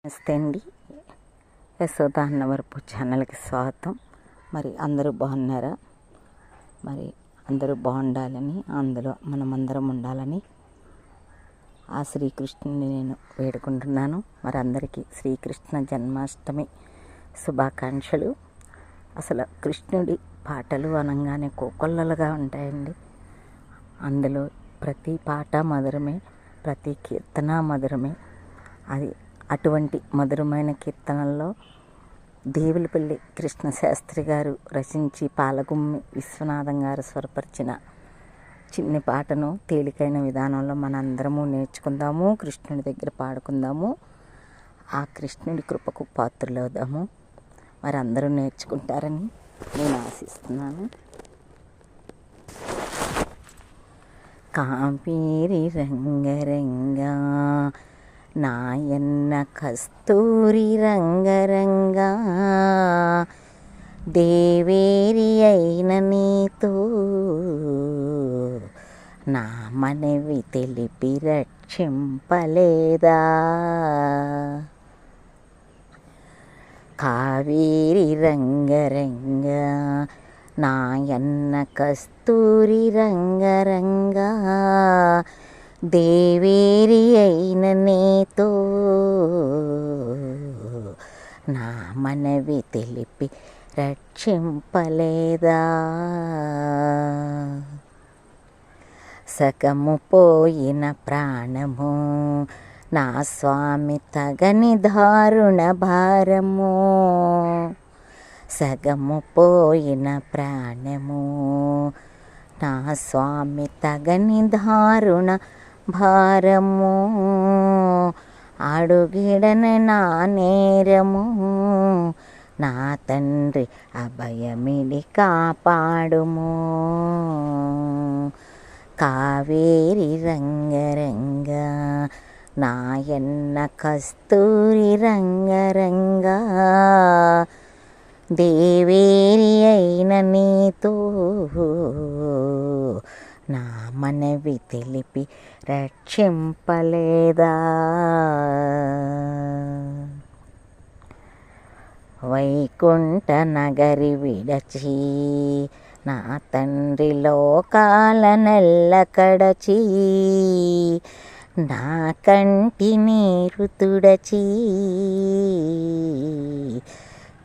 నమస్తే అండి. యశోద అన్నవరపు ఛానల్కి స్వాగతం. మరి అందరూ బాగున్నారా? మరి అందరూ బాగుండాలని, అందులో మనమందరం ఉండాలని ఆ శ్రీకృష్ణుని నేను వేడుకుంటున్నాను. మరి అందరికీ శ్రీకృష్ణ జన్మాష్టమి శుభాకాంక్షలు. అసలు కృష్ణుడి పాటలు అనగానే కోకొల్లలుగా ఉంటాయండి. అందులో ప్రతి పాట మధురమే, ప్రతి కీర్తన మధురమే. అది అటువంటి మధురమైన కీర్తనల్లో దేవులపల్లి కృష్ణశాస్త్రి గారు రచించి పాలగుమ్మి విశ్వనాథం గారు స్వరపరిచిన చిన్ని పాటను తేలికైన విధానంలో మనందరము నేర్చుకుందాము, కృష్ణుడి దగ్గర పాడుకుందాము, ఆ కృష్ణుడి కృపకు పాత్రులవుదాము. మరి అందరూ నేర్చుకుంటారని నేను ఆశిస్తున్నాను. కావేరి రంగరంగా నాయన్న కస్తూరి రంగరంగా దేవేరి అయిన నీతో నా మనవి తెలిపి రక్షింపలేదా. కావేరి రంగరంగా నాయన్న కస్తూరి రంగరంగా దేవేరి అయిన నీతో నా మనవి తెలిపి రక్షింపలేదా. సగము పోయిన ప్రాణము నా స్వామి తగని దారుణ భారము, సగము పోయిన ప్రాణము నా స్వామి తగని దారుణ భారము, అడుగిడని నా నేరము నా తండ్రి అభయమిడి కాపాడుము. కావేరి రంగరంగా నాయన్న కస్తూరి రంగరంగా దేవేరి అయిన నీతో నా మనవి తెలిపి రక్షింపలేదా. వైకుంఠ నగరి విడచి నా తండ్రి లోకాల నెల్ల కడచి నా కంటి నీరు తుడచి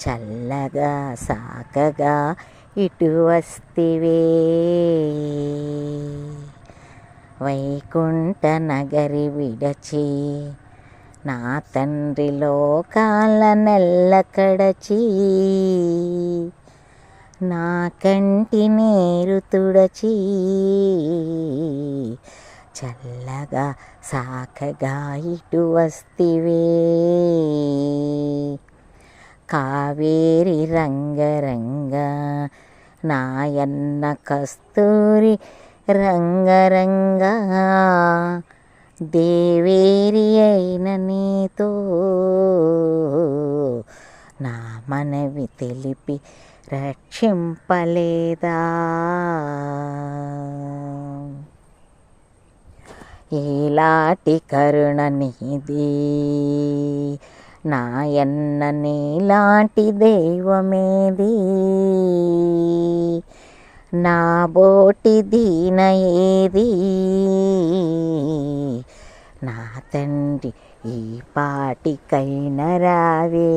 చల్లగా సాకగా ఇటు వస్తివే. వైకుంఠ నగరి విడచి నా తండ్రి లోకాల నెల్ల కడచి నా కంటి నీరు తుడచి చల్లగా సాకగా ఇటు వస్తివే. కావేరి రంగరంగా నాయన్న కస్తూరి రంగరంగా దేవేరి అయిన నీతో నా మనవి తెలిపి రక్షింపలేదా. ఈలాటి కరుణ నీది నాయన్న నీలాంటి దైవమేది, నా బోటి దీన ఏది నా తండ్రి ఈ పాటికైన రావే.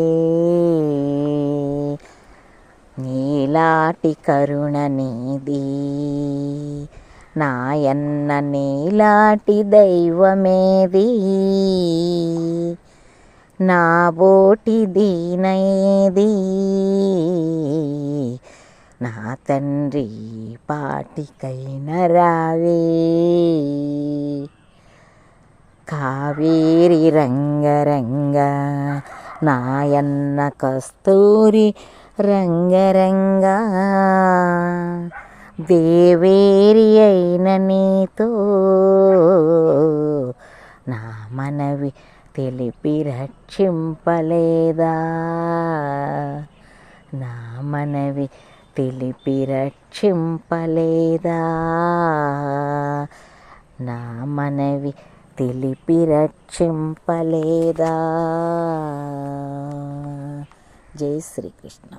నీలాటి కరుణ నీది నాయన్న నీలాటి దైవమేది, నా బోటి దీనేది నా తండ్రి పాటికైన రావే. కావేరి రంగరంగా నాయన్న కస్తూరి రంగరంగా దేవేరి అయిన నీతో నా మనవి తెలిపి రక్షింపలేదా. నా మనవి తెలిపి రక్షింపలేదా. నా మనవి తెలిపి రక్షింపలేదా. జై శ్రీకృష్ణ.